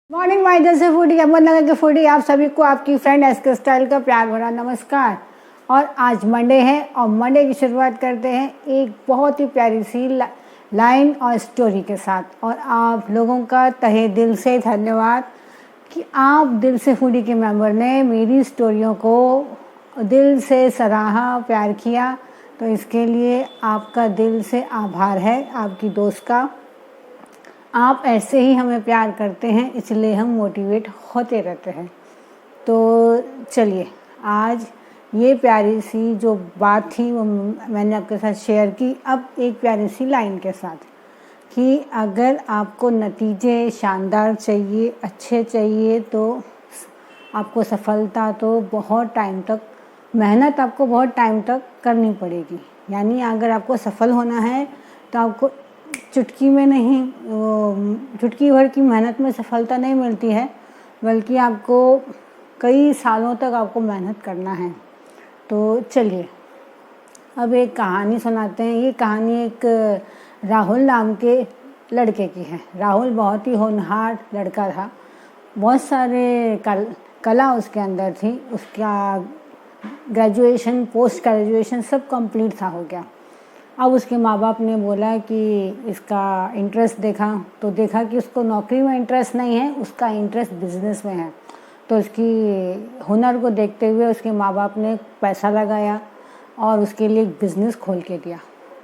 Morning my जैसे foodie Ahmednagar के foodie आप सभी को आपकी फ्रेंड एसके स्टाइल का प्यार भरा नमस्कार। और आज मंडे है और मंडे की शुरुआत करते हैं एक बहुत ही प्यारी सी लाइन और स्टोरी के साथ। और आप लोगों का तहे दिल से धन्यवाद कि आप दिल से फूडी के मेंबर ने मेरी स्टोरियों को दिल से सराहा, प्यार किया, तो इसके लिए आपका दिल से आभार है आपकी दोस्त का। आप ऐसे ही हमें प्यार करते हैं इसलिए हम मोटिवेट होते रहते हैं। तो चलिए आज ये प्यारी सी जो बात थी वो मैंने आपके साथ शेयर की। अब एक प्यारी सी लाइन के साथ कि अगर आपको नतीजे शानदार चाहिए, अच्छे चाहिए, तो आपको सफलता तो बहुत टाइम तक, मेहनत आपको बहुत टाइम तक करनी पड़ेगी। यानी अगर आपको सफल होना है तो आपको चुटकी में नहीं, चुटकी भर की मेहनत में सफलता नहीं मिलती है, बल्कि आपको कई सालों तक आपको मेहनत करना है। तो चलिए अब एक कहानी सुनाते हैं। ये कहानी एक राहुल नाम के लड़के की है। राहुल बहुत ही होनहार लड़का था, बहुत सारे कला उसके अंदर थी। उसका ग्रेजुएशन, पोस्ट ग्रेजुएशन सब कंप्लीट था, हो गया। अब उसके माँ बाप ने बोला कि इसका इंटरेस्ट देखा तो देखा कि उसको नौकरी में इंटरेस्ट नहीं है, उसका इंटरेस्ट बिजनेस में है। तो उसकी हुनर को देखते हुए उसके माँ बाप ने पैसा लगाया और उसके लिए एक बिज़नेस खोल के दिया।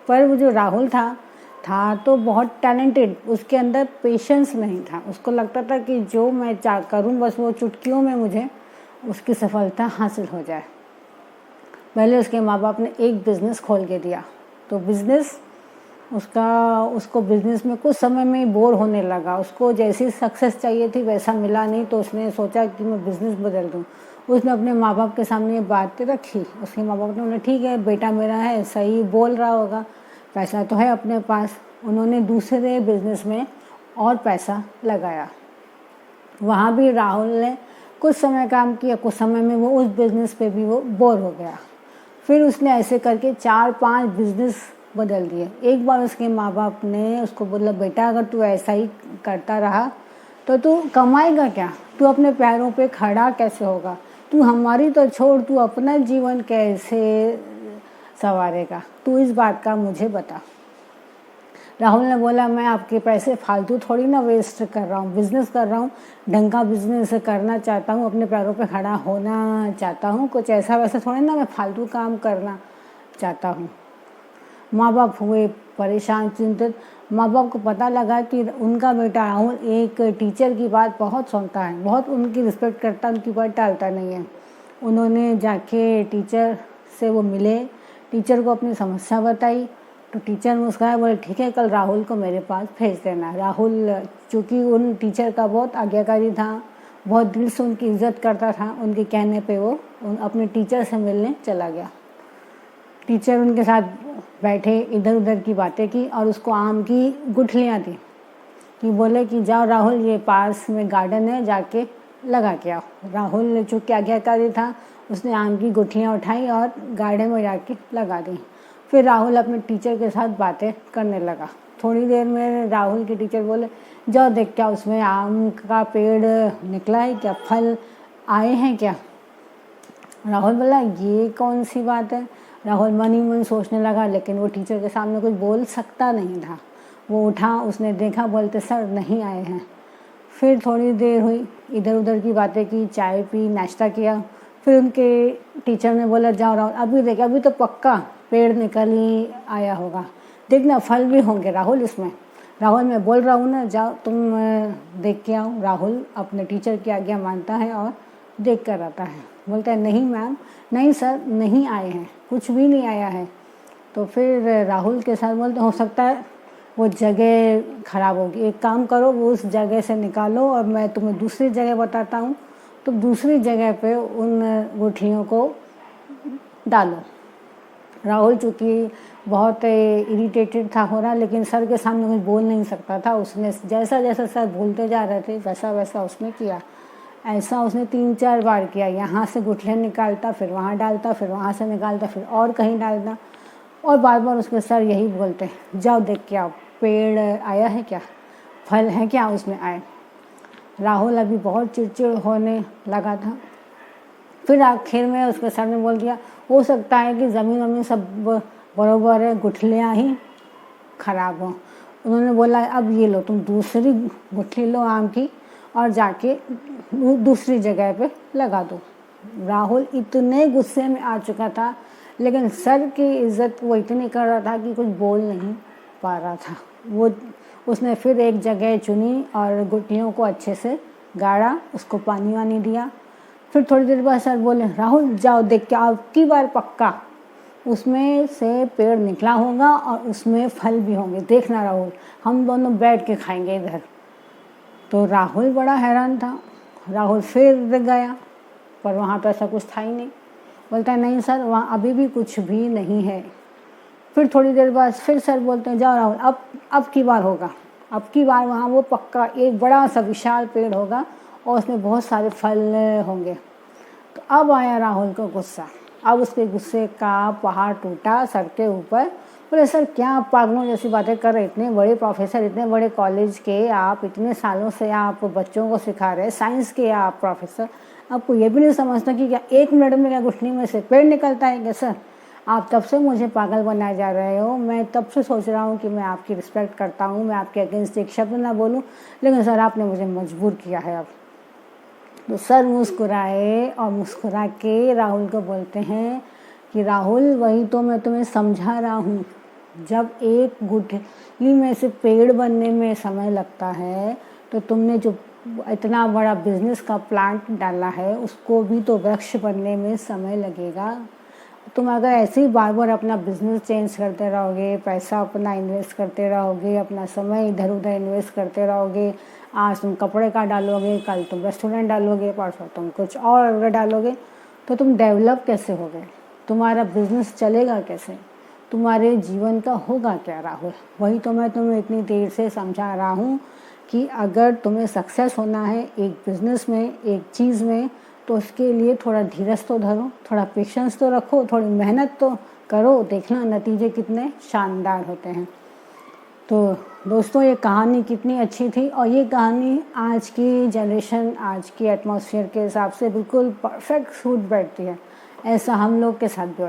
पर वो जो राहुल था तो बहुत टैलेंटेड, उसके अंदर पेशेंस नहीं था। उसको लगता था कि जो मैं करूँ बस वो चुटकियों में मुझे उसकी सफलता हासिल हो जाए। पहले उसके माँ बाप ने एक बिज़नेस खोल के दिया, तो बिज़नेस उसको बिज़नेस में कुछ समय में ही बोर होने लगा। उसको जैसी सक्सेस चाहिए थी वैसा मिला नहीं, तो उसने सोचा कि मैं बिज़नेस बदल दूँ। उसने अपने माँ बाप के सामने ये बात रखी। उसके माँ बाप ने बोला ठीक है बेटा मेरा है, सही बोल रहा होगा, पैसा तो है अपने पास। उन्होंने दूसरे बिज़नेस में और पैसा लगाया। वहाँ भी राहुल ने कुछ समय काम किया, कुछ समय में वो उस बिज़नेस पे भी वो बोर हो गया। फिर उसने ऐसे करके 4-5 बिज़नेस बदल दिए। एक बार उसके माँ बाप ने उसको बोला बेटा अगर तू ऐसा ही करता रहा तो तू कमाएगा क्या, तू अपने पैरों पे खड़ा कैसे होगा, तू हमारी तो छोड़, तू अपना जीवन कैसे संवारेगा, तू इस बात का मुझे बता। राहुल ने बोला मैं आपके पैसे फालतू थोड़ी ना वेस्ट कर रहा हूँ, बिज़नेस कर रहा हूँ, ढंग का बिज़नेस करना चाहता हूँ, अपने पैरों पे खड़ा होना चाहता हूँ, कुछ ऐसा वैसा थोड़ी ना मैं फालतू काम करना चाहता हूँ। माँ बाप हुए परेशान, चिंतित। माँ बाप को पता लगा कि उनका बेटा राहुल एक टीचर की बात बहुत सुनता है, बहुत उनकी रिस्पेक्ट करता है, उनकी बात टालता नहीं है। उन्होंने जाके टीचर से वो मिले, टीचर को अपनी समस्या बताई, तो टीचर मुस्कुराया, बोले ठीक है कल राहुल को मेरे पास भेज देना। राहुल चूँकि उन टीचर का बहुत आज्ञाकारी था, बहुत दिल से उनकी इज्जत करता था, उनके कहने पे वो अपने टीचर से मिलने चला गया। टीचर उनके साथ बैठे, इधर उधर की बातें की और उसको आम की गुठलियाँ दी कि बोले कि जाओ राहुल ये पास में गार्डन है, जाके लगा के आओ। राहुल चूँकि आज्ञाकारी था, उसने आम की गुठलियाँ उठाई और गार्डन में जाके लगा दी। फिर राहुल अपने टीचर के साथ बातें करने लगा। थोड़ी देर में राहुल के टीचर बोले जाओ देख क्या उसमें आम का पेड़ निकला है क्या, फल आए हैं क्या। राहुल बोला ये कौन सी बात है। राहुल मन ही मन सोचने लगा, लेकिन वो टीचर के सामने कुछ बोल सकता नहीं था। वो उठा, उसने देखा, बोलते सर नहीं आए हैं। फिर थोड़ी देर हुई, इधर उधर की बातें की, चाय पी, नाश्ता किया। फिर उनके टीचर ने बोला जाओ राहुल अभी देख, अभी तो पक्का पेड़ निकल ही आया होगा, देखना फल भी होंगे राहुल इसमें। राहुल मैं बोल रहा हूँ ना, जाओ तुम देख के आओ। राहुल अपने टीचर की आज्ञा मानता है और देख कर आता है। बोलता है नहीं मैम, नहीं सर नहीं आए हैं, कुछ भी नहीं आया है। तो फिर राहुल के साथ बोलते हो सकता है वो जगह ख़राब होगी, एक काम करो वो उस जगह से निकालो और मैं तुम्हें दूसरी जगह बताता हूँ, तो दूसरी जगह पे उन गुठलियों को डालो। राहुल चूँकि बहुत इरिटेटेड था हो रहा, लेकिन सर के सामने कुछ बोल नहीं सकता था। उसने जैसा जैसा सर बोलते जा रहे थे वैसा वैसा उसने किया। ऐसा उसने 3-4 बार किया। यहाँ से गुठलियाँ निकालता, फिर वहाँ डालता, फिर वहाँ से निकालता, फिर और कहीं डालता, और बार बार उसके सर यही बोलते जाओ देख के आओ पेड़ आया है क्या, फल है क्या उसमें आए। राहुल अभी बहुत चिड़चिड़ होने लगा था। फिर आखिर में उसके सर ने बोल दिया, हो सकता है कि ज़मीन वमीन सब बराबर है, गुठलियाँ ही खराब हों। उन्होंने बोला, अब ये लो तुम दूसरी गुठली लो आम की और जाके दूसरी जगह पे लगा दो। राहुल इतने गुस्से में आ चुका था, लेकिन सर की इज्जत वो इतनी कर रहा था कि कुछ बोल नहीं पा रहा था। उसने फिर एक जगह चुनी और गुठलियों को अच्छे से गाड़ा, उसको पानी वानी दिया। फिर थोड़ी देर बाद सर बोले, राहुल जाओ देख के अब की बार पक्का उसमें से पेड़ निकला होगा और उसमें फल भी होंगे, देखना राहुल, हम दोनों बैठ के खाएंगे इधर। तो राहुल बड़ा हैरान था। राहुल फिर गया, पर वहाँ पे ऐसा कुछ था ही नहीं। बोलता है, नहीं सर, वहाँ अभी भी कुछ भी नहीं है। फिर थोड़ी देर बाद फिर सर बोलते हैं, जाओ राहुल, अब की बार होगा, अब की बार वहाँ वो पक्का एक बड़ा सा विशाल पेड़ होगा और उसमें बहुत सारे फल होंगे। तो अब आया राहुल को गुस्सा। अब उसके गुस्से का पहाड़ टूटा सर के ऊपर। बोले, सर क्या आप पागलों जैसी बातें कर रहे, इतने बड़े प्रोफेसर, इतने बड़े कॉलेज के आप, इतने सालों से आप बच्चों को सिखा रहे हैं, साइंस के आप प्रोफेसर, आपको ये भी नहीं समझता कि क्या 1 मिनट में क्या गुठली में से पेड़ निकलता है क्या? सर आप तब से मुझे पागल बनाए जा रहे हो। मैं तब से सोच रहा हूँ कि मैं आपकी रिस्पेक्ट करता हूँ, मैं आपके अगेंस्ट एक शब्द ना बोलूँ, लेकिन सर आपने मुझे मजबूर किया है अब। तो सर मुस्कुराए और मुस्कुरा के राहुल को बोलते हैं कि राहुल, वही तो मैं तुम्हें समझा रहा हूँ, जब एक गुठली में से पेड़ बनने में समय लगता है तो तुमने जो इतना बड़ा बिजनेस का प्लांट डाला है उसको भी तो वृक्ष बनने में समय लगेगा। तुम अगर ऐसे ही बार बार अपना बिजनेस चेंज करते रहोगे, पैसा अपना इन्वेस्ट करते रहोगे, अपना समय इधर उधर इन्वेस्ट करते रहोगे, आज तुम कपड़े का डालोगे, कल तुम रेस्टोरेंट डालोगे, परसों तुम कुछ और डालोगे, तो तुम डेवलप कैसे होगे? तुम्हारा बिजनेस चलेगा कैसे? तुम्हारे जीवन का होगा क्या राहुल? वही तो मैं तुम्हें इतनी देर से समझा रहा हूँ कि अगर तुम्हें सक्सेस होना है एक बिज़नेस में, एक चीज़ में, तो उसके लिए थोड़ा धीरज तो धरो, थोड़ा पेशेंस तो रखो, थोड़ी मेहनत तो करो, देखना नतीजे कितने शानदार होते हैं। तो दोस्तों, ये कहानी कितनी अच्छी थी और ये कहानी आज की जनरेशन, आज की एटमॉस्फेयर के हिसाब से बिल्कुल परफेक्ट सूट बैठती है। ऐसा हम लोग के साथ भी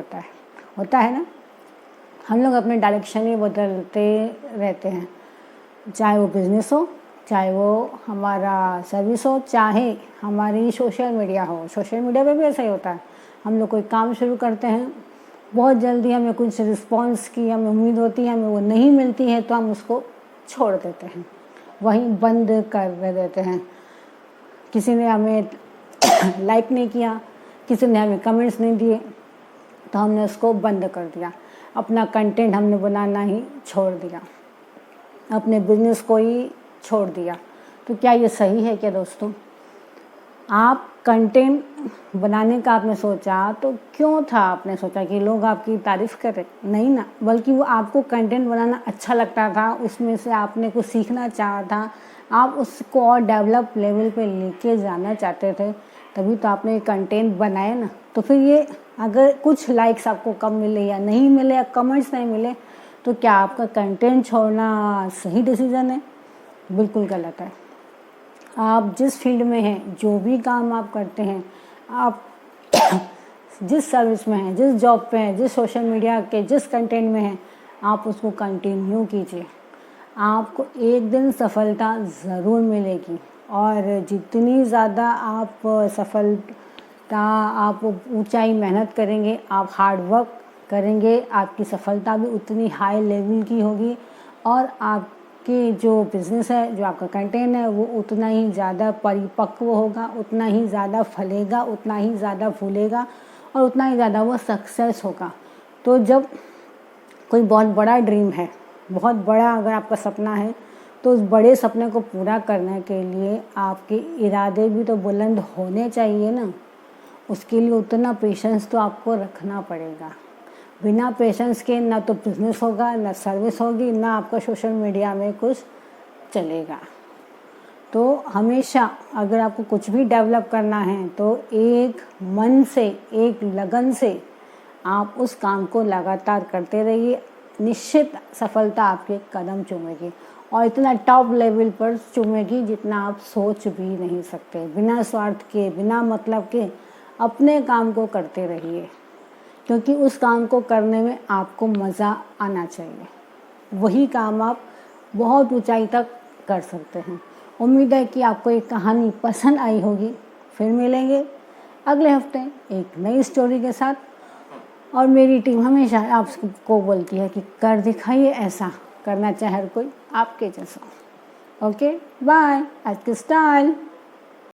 होता है ना। हम लोग अपने डायरेक्शन ही बदलते रहते हैं, चाहे वो बिज़नेस हो, चाहे वो हमारा सर्विस हो, चाहे हमारी सोशल मीडिया हो। सोशल मीडिया पे भी ऐसा ही होता है। हम लोग कोई काम शुरू करते हैं, बहुत जल्दी हमें कुछ रिस्पॉन्स की हमें उम्मीद होती है, हमें वो नहीं मिलती है तो हम उसको छोड़ देते हैं, वहीं बंद कर देते हैं। किसी ने हमें लाइक नहीं किया, किसी ने हमें कमेंट्स नहीं दिए, तो हमने उसको बंद कर दिया, अपना कंटेंट हमने बनाना ही छोड़ दिया, अपने बिजनेस को ही छोड़ दिया। तो क्या ये सही है क्या दोस्तों? आप कंटेंट बनाने का आपने सोचा तो क्यों था आपने सोचा कि लोग आपकी तारीफ़ करें? नहीं ना, बल्कि वो आपको कंटेंट बनाना अच्छा लगता था, उसमें से आपने कुछ सीखना चाहा था, आप उसको और डेवलप लेवल पे लेके जाना चाहते थे, तभी तो आपने कंटेंट बनाया ना। तो फिर ये अगर कुछ लाइक्स आपको कम मिले या नहीं मिले या कमेंट्स नहीं मिले, तो क्या आपका कंटेंट छोड़ना सही डिसीज़न है? बिल्कुल गलत है। आप जिस फील्ड में हैं, जो भी काम आप करते हैं, आप जिस सर्विस में हैं, जिस जॉब पे हैं, जिस सोशल मीडिया के जिस कंटेंट में हैं, आप उसको कंटिन्यू कीजिए। आपको एक दिन सफलता ज़रूर मिलेगी और जितनी ज़्यादा आप सफलता, आप ऊंचाई मेहनत करेंगे, आप हार्ड वर्क करेंगे, आपकी सफलता भी उतनी हाई लेवल की होगी और आपके जो बिज़नेस है, जो आपका कंटेंट है, वो उतना ही ज़्यादा परिपक्व होगा, उतना ही ज़्यादा फलेगा, उतना ही ज़्यादा फूलेगा और उतना ही ज़्यादा वो सक्सेस होगा। तो जब कोई बहुत बड़ा ड्रीम है, बहुत बड़ा अगर आपका सपना है, तो उस बड़े सपने को पूरा करने के लिए आपके इरादे भी तो बुलंद होने चाहिए ना। उसके लिए उतना पेशेंस तो आपको रखना पड़ेगा। बिना पेशेंस के ना तो बिज़नेस होगा, ना सर्विस होगी, ना आपका सोशल मीडिया में कुछ चलेगा। तो हमेशा अगर आपको कुछ भी डेवलप करना है तो एक मन से, एक लगन से आप उस काम को लगातार करते रहिए। निश्चित सफलता आपके कदम चूमेगी और इतना टॉप लेवल पर चूमेगी जितना आप सोच भी नहीं सकते। बिना स्वार्थ के, बिना मतलब के अपने काम को करते रहिए, क्योंकि उस काम को करने में आपको मज़ा आना चाहिए। वही काम आप बहुत ऊंचाई तक कर सकते हैं। उम्मीद है कि आपको ये कहानी पसंद आई होगी। फिर मिलेंगे अगले हफ्ते एक नई स्टोरी के साथ। और मेरी टीम हमेशा आपको बोलती है कि कर दिखाइए, ऐसा करना चाहे हर कोई आपके जैसा। ओके बाय, आज के स्टाइल।